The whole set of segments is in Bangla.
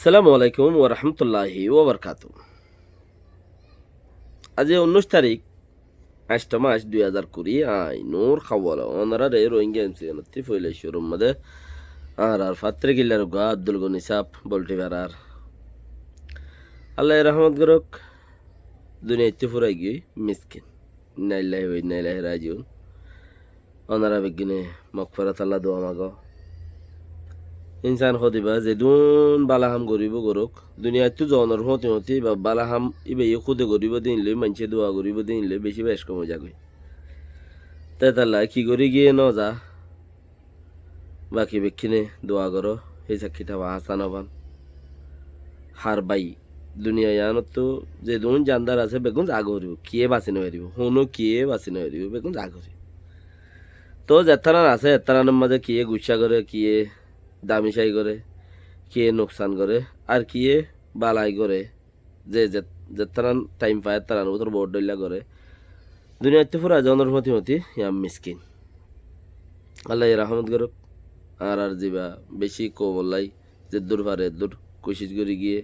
সালামু আলাইকুম ওয়া রাহমাতুল্লাহি ওয়া বারাকাতু। আজ 19 তারিখ 8 মাস 2020 আই নূর খাওয়ালা অনারা রোহিঙ্গা এমসি ফইলে শুরুর মধ্যে আর ফাত্রে গিলার গা আব্দুল গনি সাপ বলটি বেড়ার আল্লাহ রহমত গরক দুনিয়া ইত্তি ফুরাই গিয়ে মিসকিন নাইল্লাহি ওয়া ইন্না ইলাইহি রাজিউন অনারা বেগিনে মাগফিরাত আল্লাহ দোয়া মাগো ইনসান হদিবা যে দুন বালাহাম গরিব গরক দুনিয়াতে জনের হতে হতে বা বালাহাম ইবে খুদে গরিব দিনলে মানুষে দোয়া গরিব দিনলে বেশি বেশ কমে যাবে তাই তাল্লা কি করি গিয়ে ন যা বাকি বেক্ষিনে দোয়া করো সেই সাক্ষী থাবা হাসান হবান হার বাই দুনিয়া ইয়ানত তো যে দুন জানদার আছে বেগুন যা করিব কিয়ে বাঁচি নহারিব শুনো কিয়ে বাঁচি নহারিব বেগুন যা করি তো যেতারান আছে এতারানের মাঝে কিয়ে গুচ্ছা করে কিয়ে দামিশাই করে কিয়ে নোকসান করে আর কিয়ে বালাই করে যে যেতারান টাইম পায় তারান উত্তর বোর্ড ডইলা করে দুনিয়াতে পুরা জনের মতি মতি ইয়াম মিসকিন আল্লাহ রহমত করুক আর জিবা বেশি কোমলাই যে দূর পারে দূর কোশিশ করি গিয়ে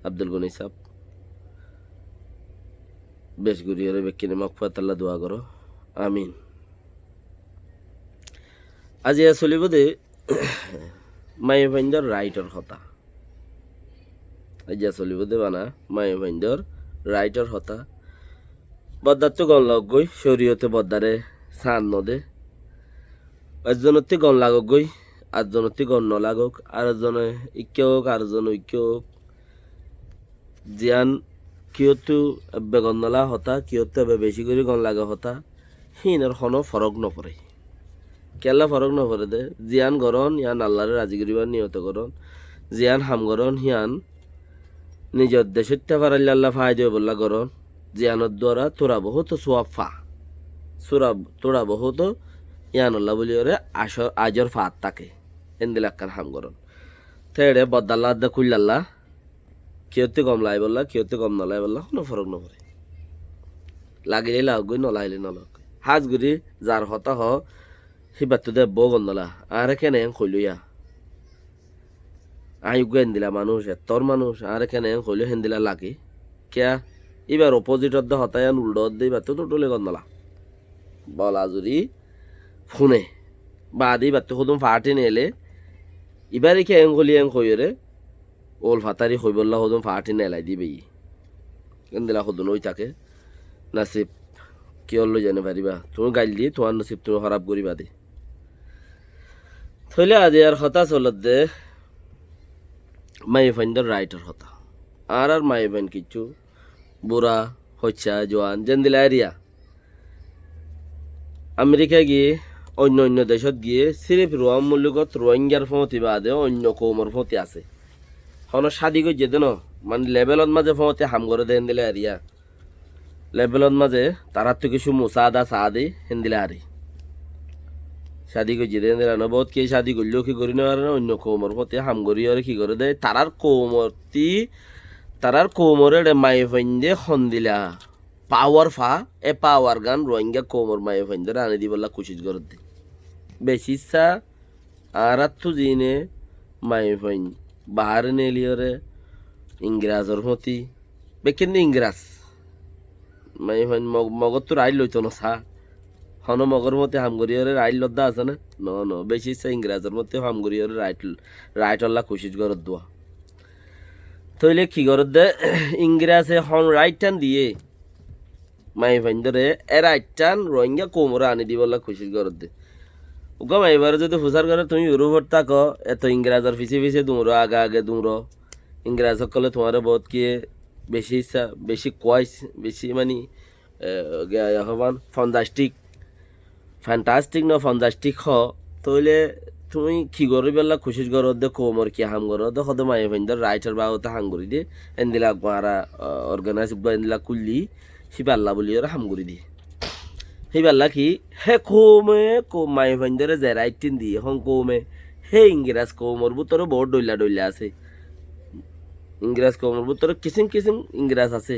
আব্দুল গনি সাপ বেশ গরিয়ে বেকিনে মকফাত আল্লাহ দোয়া করো আমিন। আজি চলিব দে মাই ভাইন্দর রাইটর হতা আজি চলিব দে বানা মাই ভাইন্দর রাইটর হতা বদ্দার তো গন লাগ গই শরীয়তে বদ্দারে সান নদে একজনতে গন লাগক গই আটজনতে গন নলাগক আর একজনে ইকে হোক আর একজন ঐক্য হোক জিয়ান কিয়তো এবে গন নলা হতা কিয়তো এবে বেশি করে গন লাগা হতা হিনের কোনো ফরক নপরে কেলা ফরক নপরে দে জিয়ান গরন ইয়ান আল্লাহরে রাজি করিবার নিয়ত করন জিয়ান হাম গরন হিয়ান নিজের দেশের তেফারাল্লা আল্লাহ ফাই দিয়ে বললা গরন জিয়ানোর দ্বারা তোরা বহুত সোয়াব ফা তোরা বহুত ইয়ানুল্লাহ বলি ওরে আজর ফাত তাকে এন্দিলাক্কার হাম গরন থেড়ে বদাল্লা আদা খুল্লাল্লাহ কিয়তে কম লাই বললা কিয়তে কম নলাই বললা কোনো ফরক নপরে লাগিলে লাগ গই নলাইলে নলাগ হাজ গুড়ি যার হতা হ সিবাতো দে বৌ গন্দলা আরে কেনে কইলুয়া আয়ুগ হেন্দিলা মানুষ এতর মানুষ আর কেনে কইলু হেন্দিলা লাগে কেয়া এবার অপোজিটর দে হতায়ান উল্ডত দে বাতো তো টলে গন্দলা বলা জুরি ফোনে বাদি বাতো খুদুম ফাটি নেলে এবারে কে এঙ্গলি এং কইরে ওল ফাতারি হই বললা খুদুম ফাটি নেলাই দিবে হেন্দিলা খুদুন ওই থাকে নাসিব কি হলো জানে পারিবা তুমি গাইল দিয়ে তোমার নসিব তুমি খারাপ করিবা দে থইলে আজি আর হতা চলত দে মাই ফাইন্ডার রাইটার হতা আর মাই ফাইন কিছু বুড়া হচ্ছা জোয়ান যেন দিলা এরিয়া আমেরিকা গিয়ে অন্য অন্য দেশত গিয়ে সিরিফ রোয়াম মূল্যগত রোহিঙ্গার ফমতি বাদে অন্য কৌমর ফমতি আছে হন শাদি গই যেত ন মানে লেভেলত মাঝে ফমতি হাম করে দেন দিলা এরিয়া লেভেলত মাঝে তারার তো কিছু মুসাদা সাদি হেন্দিলা হারি শাদি করছি দেন দিলা না বহুত কে শাদি করলেও কি করি না অন্য কৌমর ফতে হাম করি আর কি করে দেয় তারার কৌমরে মাই ফাইন্দে খন দিলা পাওয়ার ফা এ পাওয়ার গান রোহিঙ্গা কৌমর মাই ফাইন্দে আনি দি বললা কুচিত করে দে বেশি ইচ্ছা আর তো জিনে মাই ফাইন বাহারে নেলিয়রে ইংরাজর মতি বেকেন ইংরাজ মাই ফাইন মগত তো রাইল লইতো না সা হন মগর মতে হামগরিয়রে রাইট লদ্দা আছে না ন বেশি ইচ্ছা ইংরাজের মতে হামগরিয়রে রাইট আল্লাহ কুশিস গরত দোয়া তইলে কি গরত দে ইংরাজে হন রাইট টান দিয়ে মাই ভাইন্দরে এ রাইট টান রোহিঙ্গা কোমরে আনি দিব আল্লাহ কুশিস গরত দে ওগম এবারে যদি হুসার করে তুমি ইউরোপর থাক এত ইংরাজের পিছিয়ে পিছিয়ে দুমরো আগে আগে দুমরো ইংরাজ সকলে তোমার বহুত কি বেশি ইচ্ছা বেশি কোয়াইস বেশি মানে হবান ফ্যান্টাস্টিক না ফ্যান্টাস্টিক হ তইলে তুমি কি গরি বেলা খুশির গর দে কোমর কি হাম গর দে হদে মাই ভাইন্দর রাইটার বা হতে হাম করি দে এন্দিলা মারা অর্গানাইজ এন্দিলা কুল্লি হিবাল্লা বলি ওরা হাম করি দিয়ে হিবাল্লা কি হে কোমে মাই ভাইন্দরে যে রাইটিন দিয়ে হং কোমে হে ইংরাজ কোমর বুতরে বহুত ডইলা আছে ইংরাজ কোমর বুতরে কিসিম কিসিম ইংরাজ আছে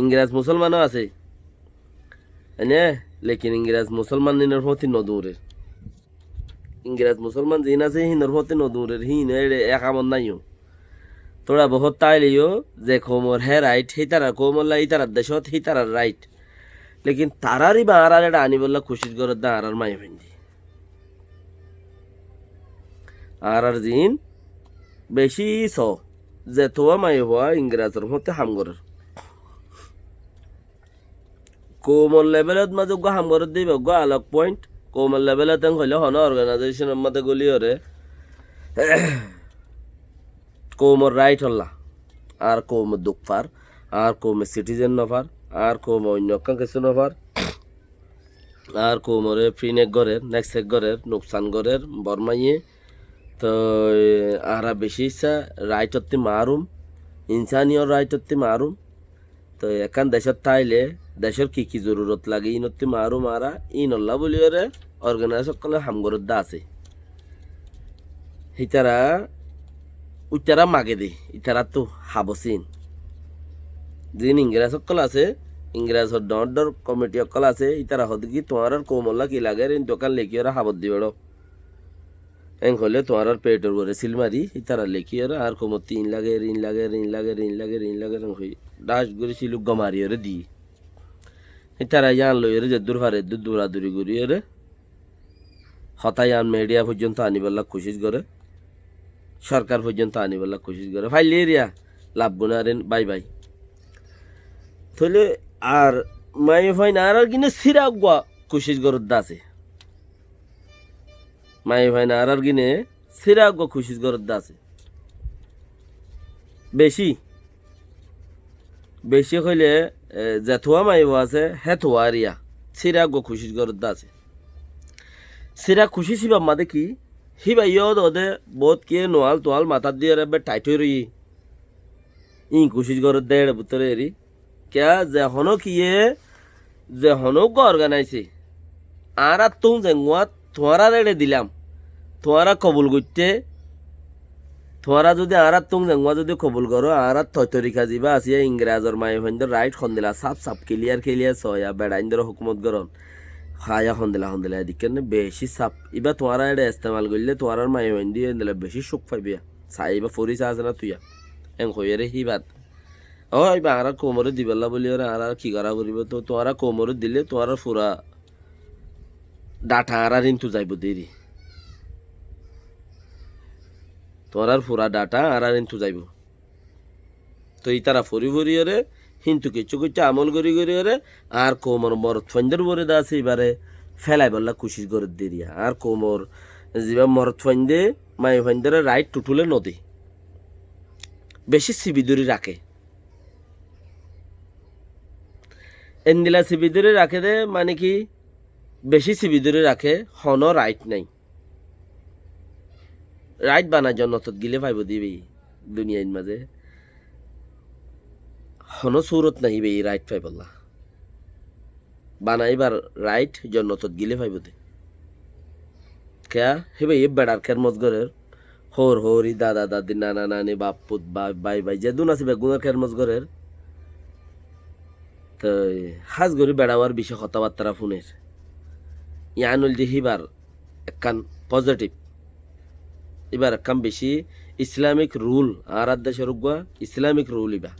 ইংরাজ মুসলমানও আছে এনে লেকিন ইংরাজ মুসলমান নিনের হতে নদূরের ইংরাজ মুসলমান জিন আছে হিনর হতে নদূরের হিন একামত নাইও তোরা বহুত তাইলিও যে কোমর হে রাইট সেই তারা কোমরলা এই তারার দেশত সেই তারার রাইট লেকিন তারারই বা আর এটা আনি বললা খুশির গরত দা আর মাই ভেন্দি আর জিন বেশি স যে তোয়া মাই হওয়া ইংরেজের মধ্যে হামগরের কোমল লেভেলত মাঝে গো হামগরের দিব গো আলোক পয়েন্ট কোমল লেভেলত হইলে হন অর্গানাইজেশনের মধ্যে গলি ওরে কোমর রাইট হল্লা আর কোমর দুঃখার আর কোমর সিটিজেন নফার আর কোমর অন্য কিছু নফার আর কোমরে ফ্রিনেক গড়ের নেক্সেক গড়ের নোকসান গড়ের বরমাইয়ে তো আরা বেশি ইচ্ছা রাইটত্তি মারুম ইনসানীয় রাইটত্তি মারুম তো এখান দেশত তাইলে দেশের কি কি জরুরত লাগে ইনত্তি মারুম আরা ইনল্লা বলিওরে অর্গানাইজ সকলে হামগরত দা আছে হিতারা উইতারা মাগে দে ইতারা তো হাবসিন যিনি ইংরেজ সকল আছে ইংরেজ ডর কমিটি সকল আছে ইতারা হদ কি তোমার কোমল্লা কি লাগে ঋণ দোকান লেখি ওরা হাবত দিবেড় এং হলে তোমার পেটের করে সিল মারি ইতারা লেখি ওরা আর কোমর 3 লাগে ঋণ লাগে ঋণ লাগে ঋণ লাগে ঋণ লাগে হই ডাস করে সিলুক গমারি ওরে দি ইতারা ইয়ান লই ওরে যে দূর ফারে দূরাদূরি করি ওরে হতায়ান মিডিয়া পর্যন্ত আনিবেলা কোশিশ করে সরকার পর্যন্ত আনিবেলা কোশিশ করে ফাইলে এরিয়া লাভ গুনারেন বাই বাই তাহলে আর মাই ফাইন আর কিনে সিরা গুয়া কোশিশ গরত আছে মাই ফাইন আর কিনে সিরা গুয়া কোশিশ গরত আছে বেশি বেশি হইলে যে থোয়া মাইব আছে হে থোয়া এরিয়া সিরা গুয়া কোশিশ গরত আছে সিরা খুশি ছিবা মাদে কি হিবা ইয়দ ওদে বহুত কে নোয়াল তোয়াল মাথার দিয়ে রে টাইট হয়ে রই ই কোশিশ গরত দেড় ভিতরে এরি क्या जहनो किए जहनो को ऑर्गेनाइजे आरा तुम जेंगुआ तुम्हारा रेडे दिलाम तुम्हारा कबूल करते तुम्हारा যদি আরা তুম জেঙ্গুয়া যদি কবুল করো আরা তরিকা দিবা আসিয়া ইংরেজর মাই হইন্দর রাইট খন দিলা সাপ সাপ ক্লিয়ার সয়া বেড়াইন্দর হুকুমত গরন খায়া খন দিলা দিকেন বেশি সাপ ইবা তোমারা এটা ইস্তেমাল করলে তোমার মাই হইন্দি দিলে বেশি সুখ পাইবিয়া সাইবা ফরিসা আছে না তুইয়া এং হইরে হিবাত ওই বা আর কোমরে দিবেলা বলি ওরা আর কি করা করিব তো তোরা কোমরে দিলে তোর পুরা ডাটা আর কিন্তু যাইব দেরি তোর পুরা ডাটা আর কিন্তু যাইব তো এই তারা ফরি ওরে কিন্তু কিছু কিছু আমল করি ওরে আর কোমর মরত ফন্দর বরে দা আছে এবারে ফেলাই বললা কুশিস করে দেরিয়া আর কোমর জিবা মরত ফন্দে মাই ফন্দরে রাইট টুটুলে নদী বেশি সিবিদুরি রাখে এন্দিলা সিবিদুরে রাখে দে মানে কি বেশি সিবিদুরে রাখে হন রাইট নাই রাইট বানার জন্য তো গিলে পাইব দিবি দুনিয়ার মাঝে হন সুরত নাই বে রাইট পাইবল্লা বানাইবার রাইট জন্য তো গিলে পাইব দে কে হেবে এ বেড়ার খের মজগরের হরি দাদা দাদি নানা নানি বাপ পুত বাই বাই যে দুন আছে বেগুনের খের মজগরের তো হাজ গরি বেড়াওয়ার বিষয় কথাবার্তা ফোনের ইয়ানুল যে হিবার একখান পজিটিভ এবার একখান বেশি ইসলামিক রুল আর দেশের উগুয়া ইসলামিক রুল ইবা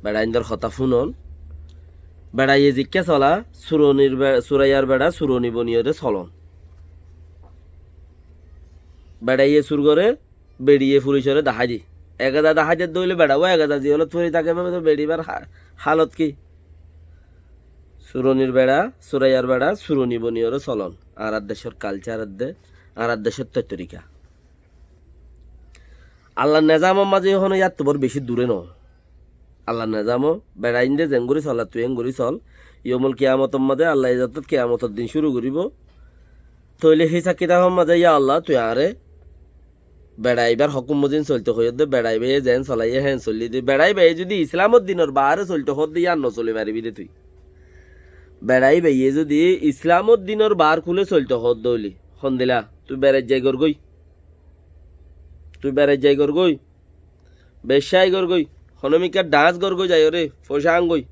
বেড়াইন্দর কথা ফোনন বেড়াইয়ে জিজ্ঞা চলা সুরাইয়ার বেড়া সুরনি বনিয়রে চলন বেড়াইয়ে সুর করে বেড়িয়ে ফুরিসরে দাহাই দি 1000 দাহাইদের দইলে বেড়াবো 1000 জি হলত ফুরি তাকে বেড়িবার হালত কি সুরনির বেড়া সুরাইয়ার বেড়া সুরনি বনিয়র চলন আর দেশের কালচার আর দেশের তরিকা আল্লাহ নেজামো মাঝে হন ইয়াত তোর বেশি দূরে ন আল্লাহ নেজামো বেড়াইন দে জেঙ্গুরি চলা তুই এঙ্গুরি চল ইয়মল কিয়ামতর মাঝে আল্লাহ ইজাতত কিয়ামতর দিন শুরু করিব তইলে সেই চাকিটা মাঝে ইয়া আল্লাহ তুই আরে বেড়াইবার হকুম মদিন চলতে হইয়া দে বেড়াইবে যেন চলাইয়া হ্যান চলি দে বেড়াইবে যদি ইসলামত দিনের বাহারে চলতে হত দিয়ে আর নচলে পারিবি দে তুই বেড়াই বেয়ে যদি ইসলামত দিনের বার খুলে চলতে হত দৌলি সন্দিলা তুই বেড়াই যাই গর গই বেশাই গর গই হনমিকার ডান্স গর গই যাই রে পয়সা আঙ্গই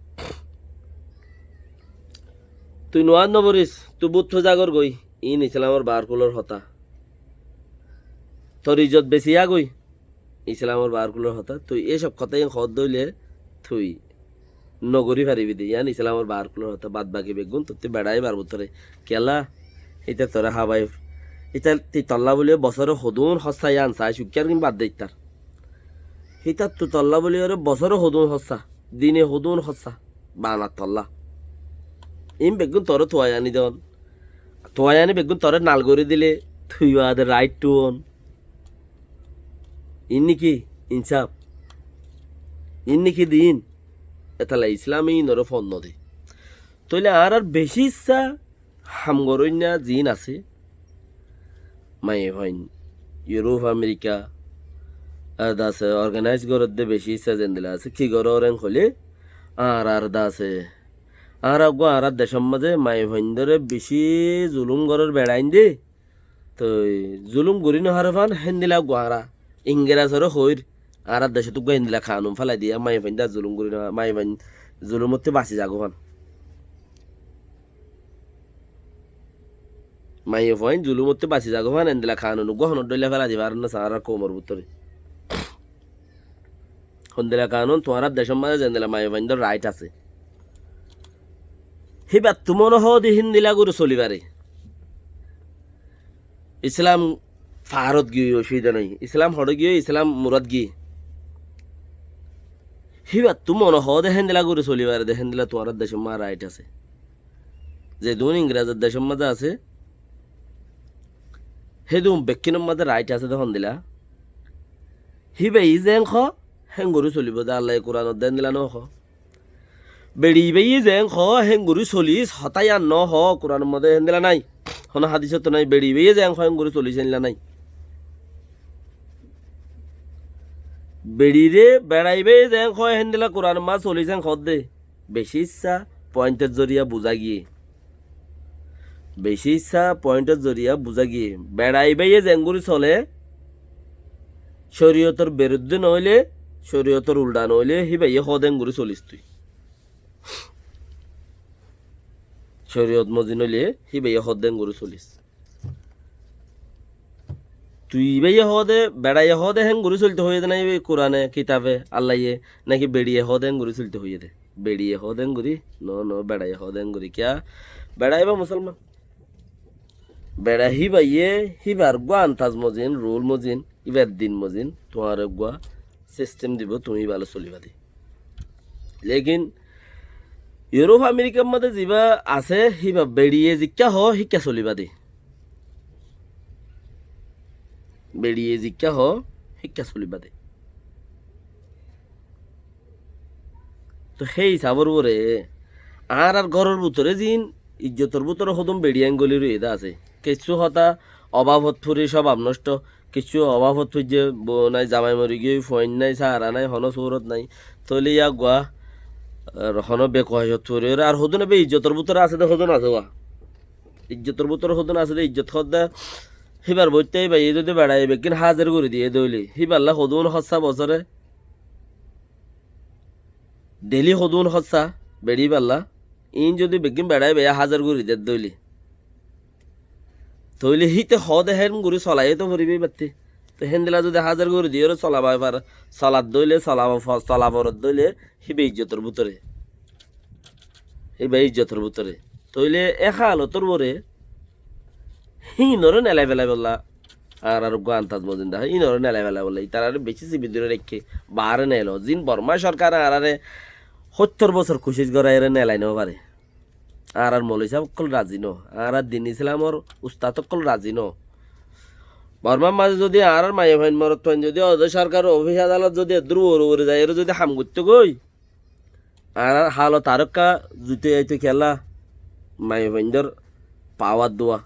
তুই নোয়াদ নবরিস তুই বুথ জাগর গই ইন ইসলামর বার খুলোর হতা তোর ইজ্জত বেশি আগই ইসলামর বারগুলোর হতা তুই এসব কথাই হদ দইলে তুই নগরী পারিবি দি ইয়ান ইসলামর বারগুলোর হতা বাদ বাকি বেগুন তুই বেড়াই পারবো তোরে কেলা এটা তোরা হাবাই এটা তুই তল্লা বলে বছরে হদুন হস্তা ইয়ান চাই সুখিয়ার কিন্তু বাদ দেই তার হিতা তুই তল্লা বলে বছরে হদুন হস্তা দিনে হদুন হস্তা বানার তল্লা ইম বেগুন তোর তোয়াই আনি দেন তোয়াই আনি বেগুন তোরে নাল করে দিলে তুই আদ রাইট টু অন ইন্নি কি ইনসাফ ইন্নি কি দিন এতালা ইসলামী নর ফোন নদী তইলে আর বেশি ইচ্ছা হামগরইনা জিন আছে মাই ভাইন ইউরোপ আমেরিকা দাসে অর্গানাইজ গরত দে বেশি ইচ্ছা যেন দিলা আছে কি গর ওরেন হলে আর দাসে আর আগো আর দেশের মাঝে মাই ভাইন ধরে বেশি জুলুম গরর বেড়াইন দে তো জুলুম গরি নহার ফান হেন্দিলা গোয়ারা ইংরেজর হইর আর দেশে তো হেন্দিলা খানুম ফালাই দিয়া মাই ভাইন দা জুলুম গরি না মাই ভাইন জুলুমতে বাঁচি যাগো ফান মাই ভাইন জুলুমতে বাঁচি যাগো ফান হেন্দিলা খানুন গহন ডইলা ফেলা দিবার না সারা কোমর ভিতরে হন্দিলা কানুন তোমার দেশের মাঝে জেন্দিলা মাই ভাইন দর রাইট আছে হিবা তুমন হদি হিন্দিলা গুরু চলিবারে ইসলাম ফারত গিয়ে অসুবিধা নাই ইসলাম হড় গিয়ে ইসলাম মুরাদ গিয়ে হিবা তুমন হদে হেন্দিলা গুরু চলিবারে দে হেন্দিলা তোমার দেশের মা রাইট আছে যে দুন ইংরেজের দেশের মাঝে আছে হেদুম বেকিনের মাঝে রাইট আছে দেখুন দিলা হিবা ই জেং খ হেঙ্গুরি চলিব দে আল্লাহ কোরআনত দেন দিলা ন খ বেড়ি বেই জেং খ হেঙ্গুরি চলিস হতাই আর ন হ কোরআনের মধ্যে হেন দিলা নাই হন হাদিসত নাই বেড়ি বেই জেং খ হেঙ্গুরি চলিস হেনলা নাই বেড়ি রে বেড়াইবে জেং খ হেন দিলা কোরআন মা চলিস হেন খদ দে বেশি ইচ্ছা পয়েন্টের জরিয়া বুঝা গিয়ে বেশি ইচ্ছা পয়েন্টের জরিয়া বুঝা গিয়ে বেড়াইবে জেঙ্গুরি চলে শরীয়তর বিরুদ্ধে নইলে শরীয়তর উল্টা নইলে হিবাই হদেঙ্গুরি চলিস তুই শরীয়ত মজি নইলে হিবাই হদেঙ্গুরি চলিস তুই বেয়ে হদে বেড়াইয়ে হদে হেঙ্গুরি চলতে হয়ে দে নাই কোরআনে কিতাবে আল্লাহয়ে নাকি বেড়িয়ে হদেঙ্গুরি চলতে হয়ে দে বেড়িয়ে হদেঙ্গুরি ন বেড়াইয়ে হদেঙ্গুরি কিয়া বেড়াইবা মুসলমান বেড়া হিবাইয়ে হিবার গুয়া আন্তাজ মজিন রুল মজিন ইবার দিন মজিন তোমার গুয়া সিস্টেম দিব তুমি ভালো চলিবা দি লেকিন ইউরোপ আমেরিকার মধ্যে যা আছে সিবা বেড়িয়ে জিকা হ শিক্ষা চলিবা দি বেড়িয়ে জিকা হ শিক্ষা চলিবা দি তো সেই হিসাবর পরে আর ঘরের ভিতরে জিন ইজ্জতর ভিতরে হদম বেড়িয়ান গলির এদা আছে কিছু হতা অভাব হতফুরি সব নষ্ট কিছু অভাব হতফুর যে নাই জামাই মরি গিয়ে ফইন নাই সাহারা নাই হন চৌরত নাই তলে ইয়া গোয়া হন বেকয় হতফুরি আর হদুন বে ইজ্জতর ভিতরে আছে দে হদুন আছে ওয়া ইজ্জতর ভিতরে হদুন আছে দে ইজ্জত হদা হিবার বইতে ভাই যদি বেড়াইবে কিন হাজার করে দিয়ে দইলি হিবাল্লা হদুন হসা বছরে ডেলি হদুন হসা বেড়ি পাল্লা ইন যদি বেগিন বেড়াই বেয়া হাজার করে দিয়ে দইলি তইলে হিতে হদে হেন গুড়ি চলাই তো ভরিবি বাতি তো হেন্দিলা যদি হাজার করে দিয়ে চলাবা এবার চলার দইলে চলাবরত দইলে হিবে ইজ্জতর ভিতরে হিবে ইজ্জতর ভিতরে তইলে এখালো তোর বরে হিনরে নেলাই বেলাই বললা আর আন্তাজ মজিন্দা ইনরে নেলাই বেলাই বললা তার আর বেশি সিবি দূরে রেখে বাহারে নেলো জিন বর্মা সরকার আরে 70 বছর কোশিশ করে এর নেলাই নেও পারে আর মৌলী সাহেব অকল রাজি ন আর দিন ইসলামর উস্তাদ অকল রাজি ন বর্মার মাঝে যদি আর মায়ে ভাইন মরত যদি অজয় সরকার অফিস আদালত যদি দ্রুর ওরে যায় এর যদি হাম করতে গই আর হালত তারকা জুতে যাইতে খেলা মায়ে ভাইন্দর পাওয়ার দোয়া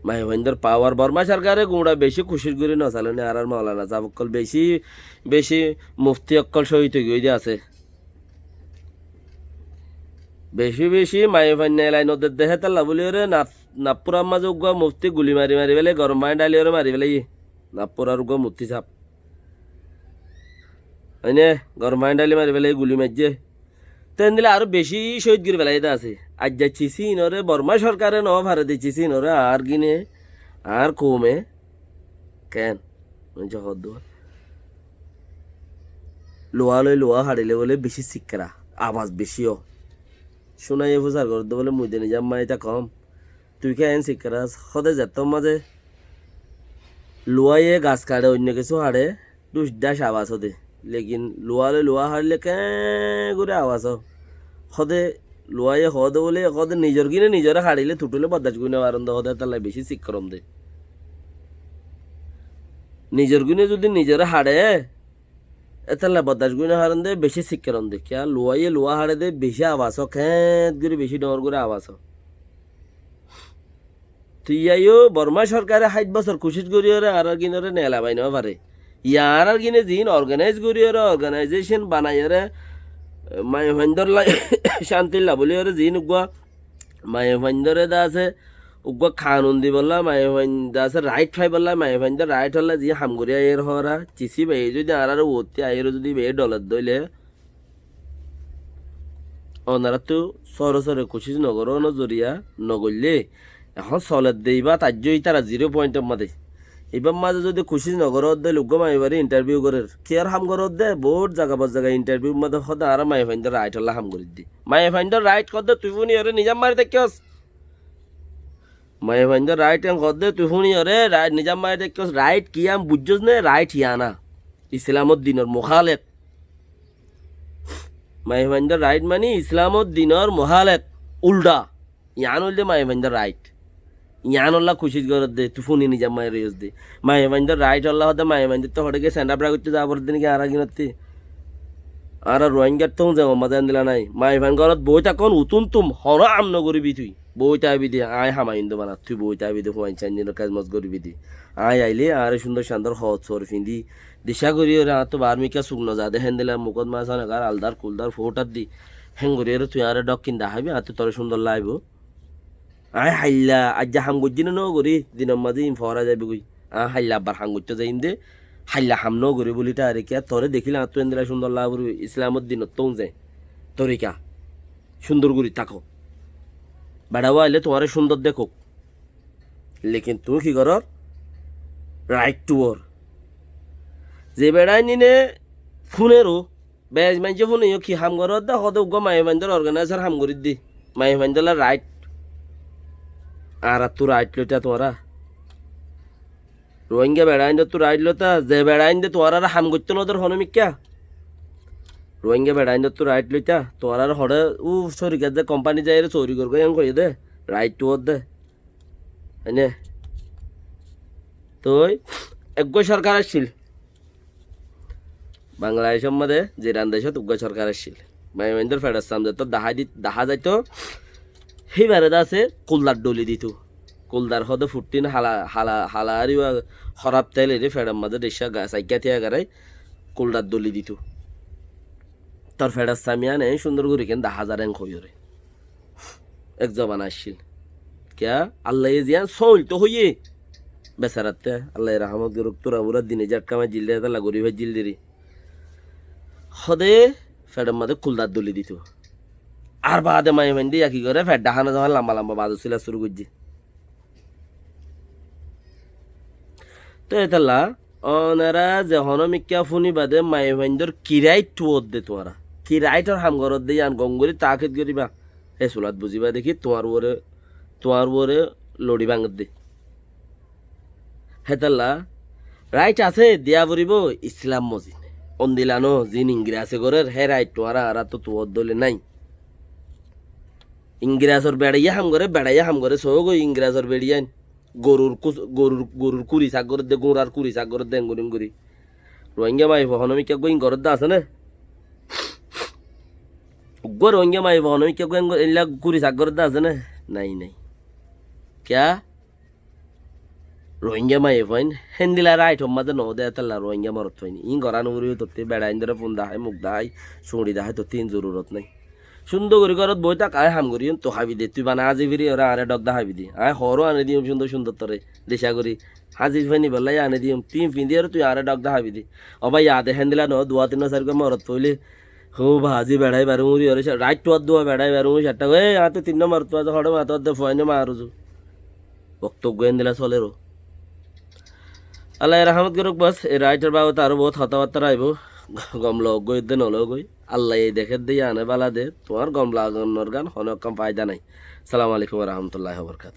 মায়ে ভাইন্দর পাওয়ার বর্মা সরকারে গুঁড়া বেশি খুশির করে নচালেনি আর মাওলানা সাহেব অকল বেশি বেশি মুফতি অকল সহিত গিয়ে আছে বেশি বেশি মায়ে ভাই নেলাই নদের দেহে তাল্লা বলি রে নাপুরার মাঝে উগা মুফতি গুলি মারি মারি বেলে গরম পানি ডালি ওরে মারি বেলে নাপুরার উগা মুফতি সাপ হয়নে গরম পানি ডালি মারি বেলে গুলি মারছে তেন দিলে আরো বেশি শহীদ গিরি বেলা আছে আজ যাচ্ছি চিনরে বর্মা সরকারে ন ভারে দিচ্ছি চিনরে আর গিনে আর কমে কেন মানে হদ লোয়া লই লোয়া হারিলে বলে বেশি শিক্ষারা আওয়াজ বেশিও শোনাই প্রচার করতে বলে মুই দিনে যাম মাইটা কম তুই কে আইন শিক্ষারা সদে যেত মাঝে লোয়াইয়ে গাছ কাটে অন্য কিছু হাড়ে দুস দাস আওয়াজ হতে লেকিন লোয়ালে লোয়া হারলে কে করে আওয়াজ সদে লোয়াইয়ে হদে বলে সদে নিজের কিনে নিজরে হারিলে থুটুলে বদাস গুনে আরন্দ হদে তাহলে বেশি শিক্ষরম দে নিজের গুনে যদি নিজরে হাড়ে এতালে বদাস গুনে হারন দে বেশি শিক্ষরম দে কিয়া লোয়াইয়ে লোয়া হাড়ে দে বেশি আওয়াজ খেত করে বেশি ডর করে আওয়াজ তুইয়াইও বর্মা সরকারে 60 বছর কোশিশ করিওরে আর কিনরে নেলা বাইন পারে ইয়ার আর কিনে জিন অর্গানাইজ করিওরে অর্গানাইজেশন বানাইরে মায়ভেন্দর লাই শান্তিল্লা বলিওরে জিন উগা মায়ভেন্দরে দা আছে উগা কানুন দি বললা মায়ভেন্দা আছে রাইট ফাই বললা মায়ভেন্দর রাইট হল্লা জি হামগরিয়া এর হরা চিসি বে যদি আর ওতি আইর যদি বে ডলার দইলে ওনারা তো সরসরে কোশিশ নগর নজরিয়া নগরলে এখন চলের দেইবা তার্যই তারা 0 পয়েন্টের মাঝে এবার মাঝে যদি খুশি নগরত দে লোক মাইবারে ইন্টারভিউ করে কেয়ার হাম করত দে বহুত জায়গা বস জায়গা ইন্টারভিউ মাঝে সদা আর মাই ফাইন্ডার রাইট হল্লা হাম করে দি মাই ফাইন্ডার রাইট কর দে তুই শুনি আরে নিজাম মারি দেখিস মাই ফাইন্ডার রাইট কর দে তুই শুনি আরে রাইট নিজাম মারি দেখিস রাইট কি আম বুঝছস নে রাইট ইয়ানা ইসলামত দিনের মুখালেক মাই ফাইন্ডার রাইট মানে ইসলামত দিনের মুখালেক উল্টা ইয়ান হইলে মাই ফাইন্ডার রাইট ইয়ান আল্লাহ খুশি করে দে তুই ফোনে নিজাম মায়ের রেস দে মায়ে মাইন্দার রাইট আল্লাহ হতে মায়ে মাইন্দার তো হঠাৎ স্যান্ড আপ করতে যাওয়ার দিন কি আর কিনতে আর রোহিঙ্গার তো যাবো মজা দিলা নাই মায়ে ভান ঘরত বইটা কোন উতুন তুম হর আম নগরিবি তুই বইটা আবি দে আয় হামাইন্দ বানা তুই বইটা আবি দে হুয়াইন চাইনির কাজ মজ করিবি দি আয় আইলে আর সুন্দর শান্তর হত সর ফিন্দি দিশা করি ওরা তো বার্মিকা শুকনো যা দেখেন দিলাম মুকদ মাছ আর আলদার কুলদার ফোটার দি হেং করি তুই আর ডক কিন দেখাবি আর তোর সুন্দর লাইব আয় হাইলা আজ হাম গজ্জি ন করি দিনের মাঝে ফরা যাবি কই হাইলা আবার হাম গজ্জ যাইম দে হাইলা হাম ন করি বলিটা আরে কে তোরে দেখিলাম তুই এন্দিলা সুন্দর লাভ করবি ইসলামত দিন তো যায় তরিকা সুন্দর করি থাকো বেড়াও আইলে তোমার সুন্দর দেখো লেকিন তুমি কি কর রাইট টু ওর যে বেড়াই নিনে ফোনেরও বেজ মাইজে ফোনে কি হাম করত দা হদ উগ মাই মাইন্দর অর্গানাইজার হাম করি দি মাই মাইন্দলা রাইট আর তো রাইট লইটা তোরা রোহিঙ্গা বেড়াইন তো রাইট লতা যে বেড়াইন দে তোরা হাম করতে নদর হনমিকা রোহিঙ্গা বেড়াইন তো রাইট লইতা তোরা হড়ে উ সরিকা যে কোম্পানি যাই চৌরি করবো এম কই দে রাইট টু দে এনে তো একগ সরকার আসছিল বাংলাদেশের মধ্যে যে রান্দেশত উগ্র সরকার আসছিল মাইমেন্দ্র ফেডারসাম তো দেখা যাইতো সেইবারে আছে কুলদার ডলি দিত কুলদার হদে ফুটিন হালা হালা হালারি খরাব তেল এরে ফেডার মাঝে দেশা সাইকা থিয়া গারাই কুলদার ডলি দিত তোর ফেডার সামিয়া নেই সুন্দর করে কেন 10,000 এং কইরে এক জবান আসছিল কিয়া আল্লাহ জিয়া সইল তো হইয়ে বেচারাতে আল্লাহ রহমত করুক তোরা বুড়া দিনে জাটকামা জিল দে তালা গরিব জিল দিরি হদে ফেডার মাঝে কুলদার ডলি দিত আর বাদে মাই মাইন্দি কি করে ফেট ডাহানো যখন লম্বা লম্বা বাজু ছিল শুরু করছি তো এতালা ওনারা যখন মিক্কা ফুনি বাদে মাই মাইন্দর কিরাইট টুয়ত দে তোরা কিরাইটর হাম ঘরত দে আন গঙ্গুরি তাকেত করিবা হে সুলাত বুঝিবা দেখি তোমার ওরে লড়ি ভাঙত দে হেতালা রাইট আছে দিয়া বরিব ইসলাম মজিদ অন্দিলানো জিন ইংরেজে গরের হে রাইট তোরা আর তো তোর দলে নাই ইংরেজর বেড়াইয়া হাম করে সব ইংরেজর বেড়িয়ান গরুর কুড়ি সাগর দে গোড়ার কুড়ি সাগর দে গুরি রোহিঙ্গা মাই হনমিকা গোইং ঘরত আছে না রোহিঙ্গা মাই হনমিকা গোইং এলা কুড়ি সাগর আছে না নাই নাই ক্যা রোহিঙ্গা মাই ফাইন হেন্দিলা রাইট হম মাঝে নদে তাল্লা রোহিঙ্গা মরত ফাইন ই গড়ানো করি তোতে বেড়াইন ধরে ফোন দাহাই মুখ দাহাই সুড়ি দাহাই তো তিন জরুরত নাই সুন্দর করে ঘরত বই থাক আয় হাম করি তো হাবি দে তুই বানা হাজি ফিরি ওরা আরে ডগদা হাবি দি আয় হরও আনে দিম সুন্দর সুন্দর তরে দেশা করি হাজি ফাইনি বেলাই আনে দিম তুই পিঁধি আর তুই আরে ডগদা হাবি দি ও ভাই ইয়াদে হেন্দিলা ন 2-3 করে মরত পইলে হো ভাজি বেড়াই বেরু মুড়ি ওরে রাইট টু দুয়া বেড়াই বেরু মুড়ি সাতটা এ আ তো 3 নম্বর তো হড়ে মাত দে ফয়নে মারুজু বক্তব্য হেন্দিলা চলে রো আল্লাহ রহমত করুক বাস এই রাইটার বাবদ আরো বহুত কথাবার্তা রাইব গমলা গই দে নল গই আল্লাহ এই দেখে দিয়ে আনে বালা দে তোমার গমলা গান হন কাম ফায়দা নাই সালাম আলাইকুম রহমতুল্লাহ বরকাত